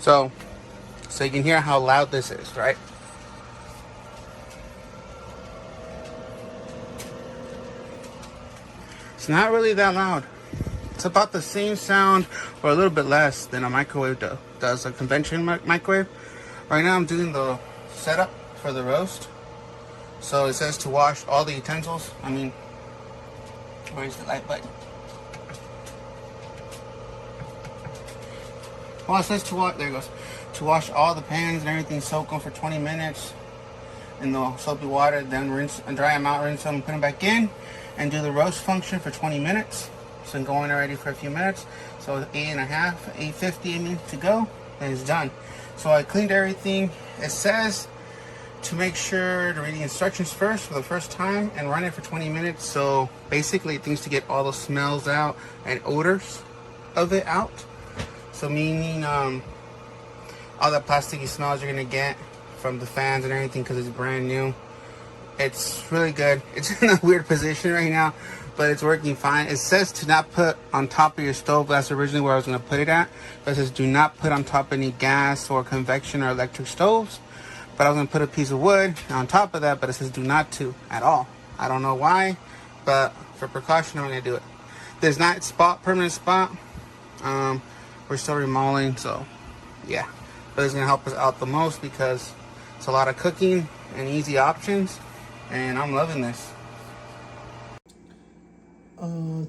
So you can hear how loud this is, right? It's not really that loud. It's about the same sound or a little bit less than a microwave does, a conventional microwave. Right now I'm doing the setup for the roast. So it says to wash all the utensils. I mean, where's the light button? Well, it says to wash, there it goes. To wash all the pans and everything, soak them for 20 minutes in the soapy water, then rinse and dry them out, rinse them, put them back in, and do the roast function for 20 minutes. So I'm going already for a few minutes. So 8:50 I mean to go, and it's done. So I cleaned everything. It says to make sure to read the instructions first for the first time and run it for 20 minutes. So basically things to get all the smells out and odors of it out. So meaning all the plasticky smells you're gonna get from the fans and everything because it's brand new. It's really good. It's in a weird position right now, but it's working fine. It says to not put on top of your stove. That's originally where I was gonna put it at. But it says do not put on top any gas or convection or electric stoves. But I was gonna put a piece of wood on top of that, but it says do not to at all. I don't know why, but for precaution, I'm gonna do it. There's not permanent spot. We're still remodeling, so yeah. But it's gonna help us out the most because it's a lot of cooking and easy options, and I'm loving this.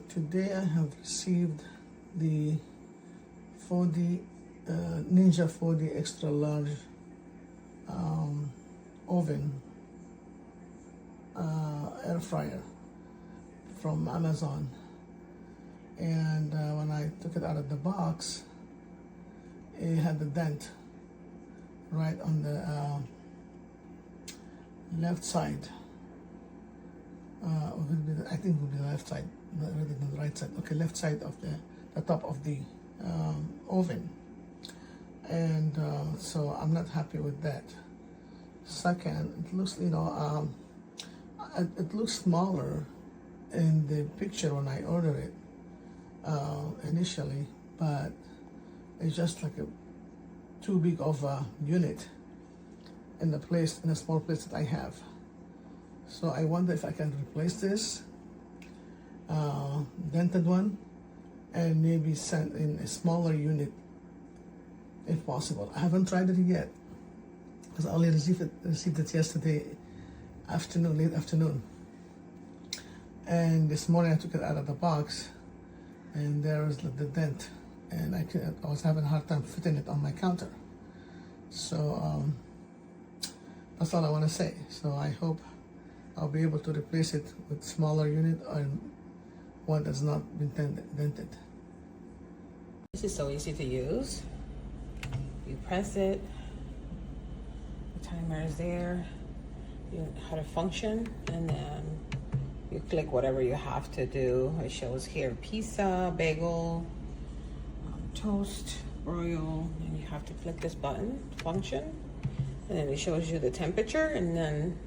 Today I have received the Foodi Ninja Foodi extra large oven air fryer from Amazon, and when I took it out of the box, it had the dent right on the left side. I think it would be the left side rather than the right side. Okay, left side of the top of the oven, and so I'm not happy with that. Second, it looks, it looks smaller in the picture when I ordered it initially, but it's just like too big of a unit in the small place that I have. So I wonder if I can replace this dented one and maybe send in a smaller unit if possible. I haven't tried it yet because I only received it yesterday afternoon, late afternoon. And this morning I took it out of the box and there was the dent, and I was having a hard time fitting it on my counter. So that's all I want to say. So I hope I'll be able to replace it with smaller unit or one that's not been dented. This is so easy to use. You press it, the timer is there, you know how to function, and then you click whatever you have to do. It shows here pizza, bagel, toast, broil, and you have to click this button, function, and then it shows you the temperature and then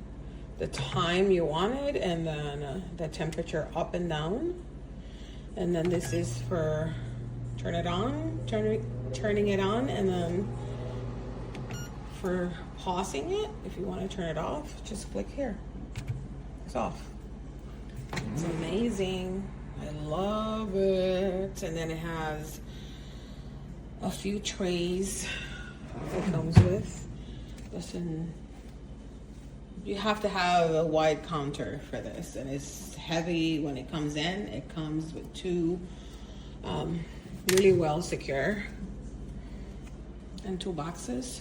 the time you want it, and then the temperature up and down. And then this is for turning it on, and then for pausing it, if you want to turn it off, just click here. It's off. It's amazing. I love it. And then it has a few trays it comes with. Listen, you have to have a wide counter for this, and it's heavy when it comes in. It comes with two really well secure and two boxes.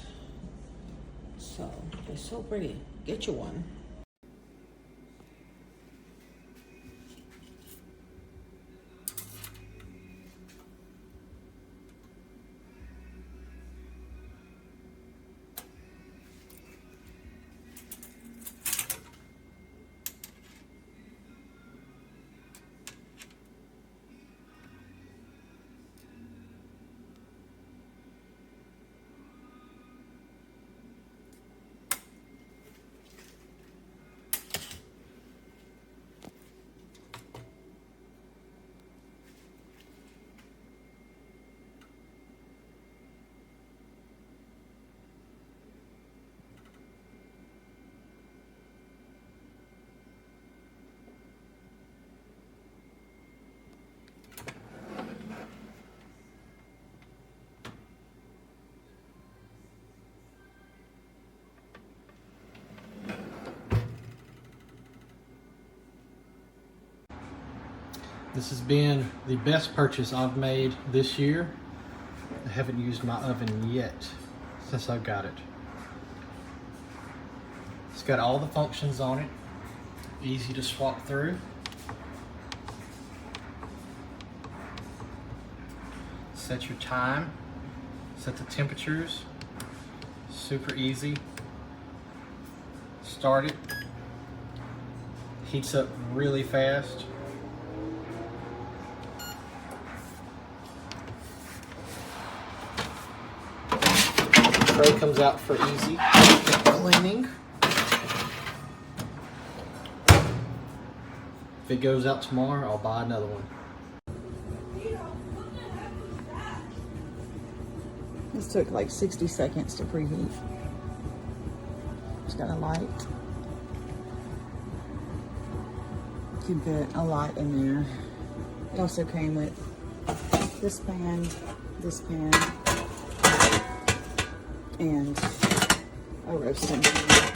So it's so pretty. Get you one. This has been the best purchase I've made this year. I haven't used my oven yet since I got it. It's got all the functions on it. Easy to swap through. Set your time, set the temperatures. Super easy. Start it. Heats up really fast. Tray comes out for easy cleaning. If it goes out tomorrow, I'll buy another one. This took like 60 seconds to preheat. It's got a light. You can fit a lot in there. It also came with this pan, and a roasting pan.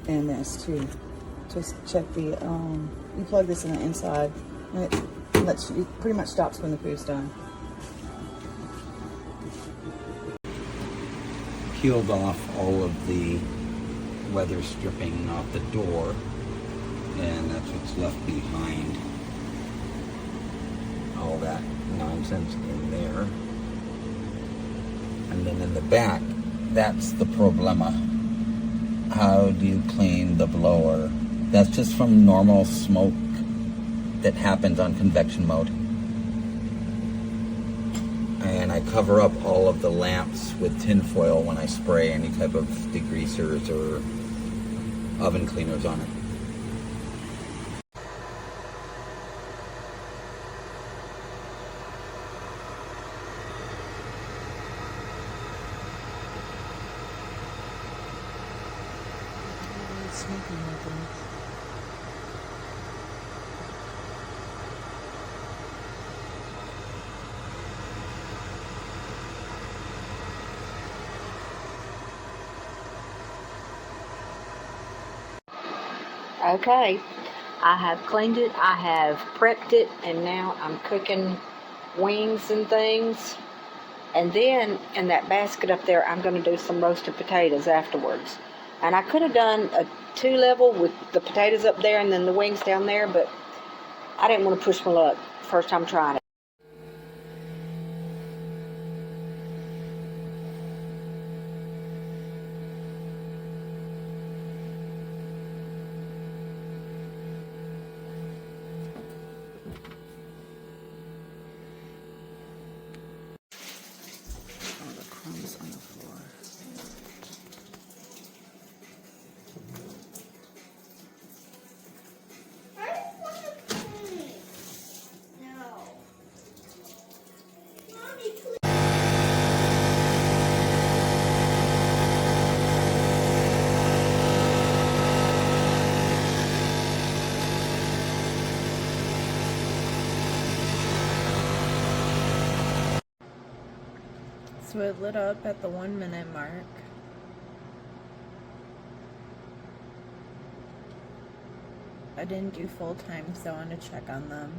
And this too. Just check the, you plug this in the inside, and it pretty much stops when the food's done. Peeled off all of the weather stripping off the door, and that's what's left behind. All that nonsense in there. And then in the back, that's the problema. How do you clean the blower? That's just from normal smoke that happens on convection mode. And I cover up all of the lamps with tin foil when I spray any type of degreasers or oven cleaners on it. Okay, I have cleaned it, I have prepped it, and now I'm cooking wings and things. And then in that basket up there, I'm going to do some roasted potatoes afterwards. And I could have done a 2-level with the potatoes up there and then the wings down there, but I didn't want to push my luck first time trying it. All the crumbs on the floor. So it lit up at the 1 minute mark. I didn't do full time, so I want to check on them.